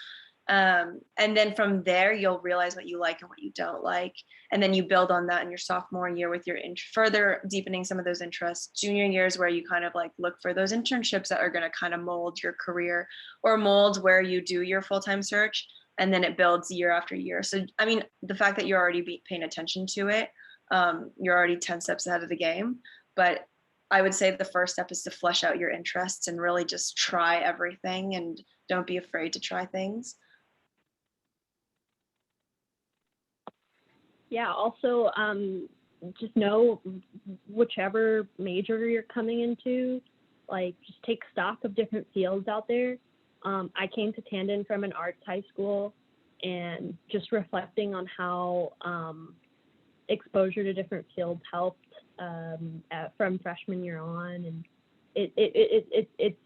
And then from there, you'll realize what you like and what you don't like. And then you build on that in your sophomore year with your further deepening some of those interests. Junior years where you kind of like look for those internships that are going to kind of mold your career, or mold where you do your full-time search. And then it builds year after year. So, I mean, the fact that you're already paying attention to it, you're already 10 steps ahead of the game. But I would say the first step is to flesh out your interests and really just try everything, and don't be afraid to try things. Yeah, also just know whichever major you're coming into, like just take stock of different fields out there. I came to Tandon from an arts high school, and just reflecting on how exposure to different fields helped from freshman year on, and it's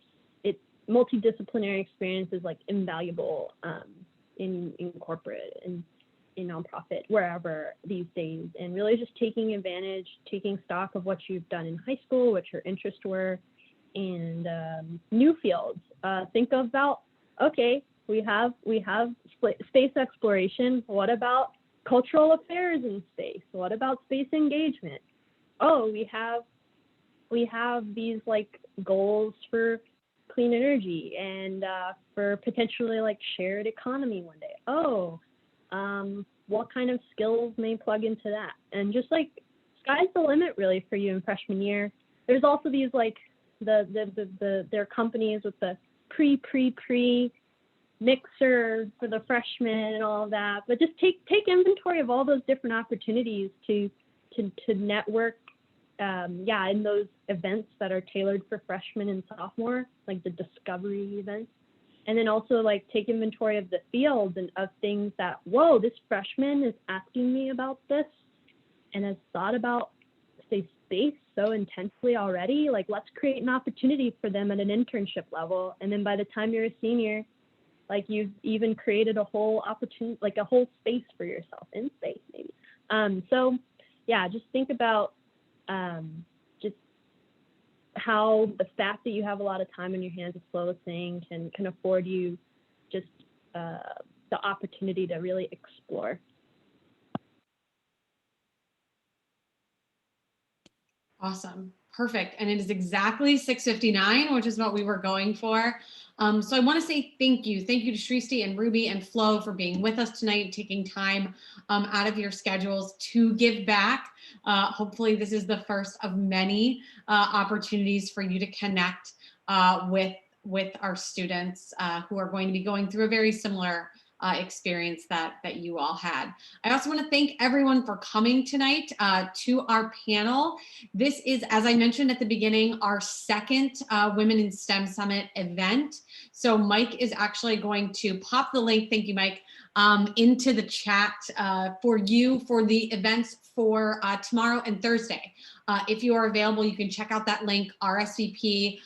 multidisciplinary experience is like invaluable in corporate and in nonprofit, wherever these days, and really just taking advantage, taking stock of what you've done in high school, what your interests were, and new fields. Think about, okay, we have space exploration. What about cultural affairs in space? What about space engagement? Oh, we have these like goals for clean energy and for potentially like shared economy one day. Oh, what kind of skills may plug into that? And just like sky's the limit really for you in freshman year. There's also these like there are companies with the pre mixer for the freshmen and all of that. But just take inventory of all those different opportunities to network. In those events that are tailored for freshmen and sophomore, like the discovery events. And then also like take inventory of the field and of things that, whoa, this freshman is asking me about this and has thought about, say, space so intensely already. Like, let's create an opportunity for them at an internship level. And then by the time you're a senior, like you've even created a whole opportunity, like a whole space for yourself in space maybe. So yeah, just think about just how the fact that you have a lot of time in your hands, as Flo was saying, can afford you just the opportunity to really explore. Awesome. Perfect. And it is exactly 6:59, which is what we were going for. So I want to say thank you. Thank you to Shristi and Ruby and Flo for being with us tonight, taking time out of your schedules to give back. Hopefully this is the first of many opportunities for you to connect with our students who are going to be going through a very similar experience that you all had. I also want to thank everyone for coming tonight to our panel. This is, as I mentioned at the beginning, our second Women in STEM Summit event. So Mike is actually going to pop the link, thank you, Mike, into the chat for you for the events for tomorrow and Thursday. If you are available, you can check out that link, RSVP,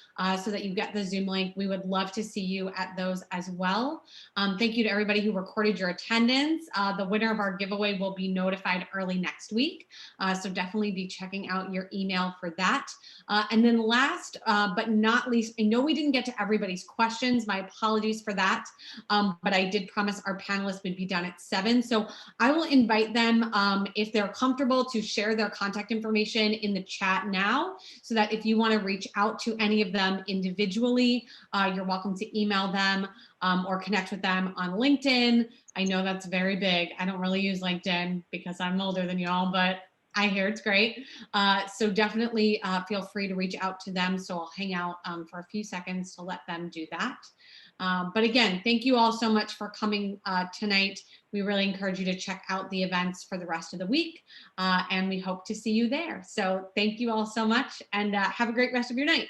so that you get the Zoom link. We would love to see you at those as well. Thank you to everybody who recorded your attendance. The winner of our giveaway will be notified early next week. So definitely be checking out your email for that. And then last but not least, I know we didn't get to everybody's questions. My apologies for that. But I did promise our panelists would be done at 7. So I will invite them, if they're comfortable, to share their contact information in the chat now, so that if you want to reach out to any of them individually, you're welcome to email them or connect with them on LinkedIn. I know that's very big. I don't really use LinkedIn because I'm older than y'all, but I hear it's great. So definitely feel free to reach out to them. So I'll hang out for a few seconds to let them do that. But again, thank you all so much for coming tonight. We really encourage you to check out the events for the rest of the week, and we hope to see you there. So thank you all so much, and have a great rest of your night.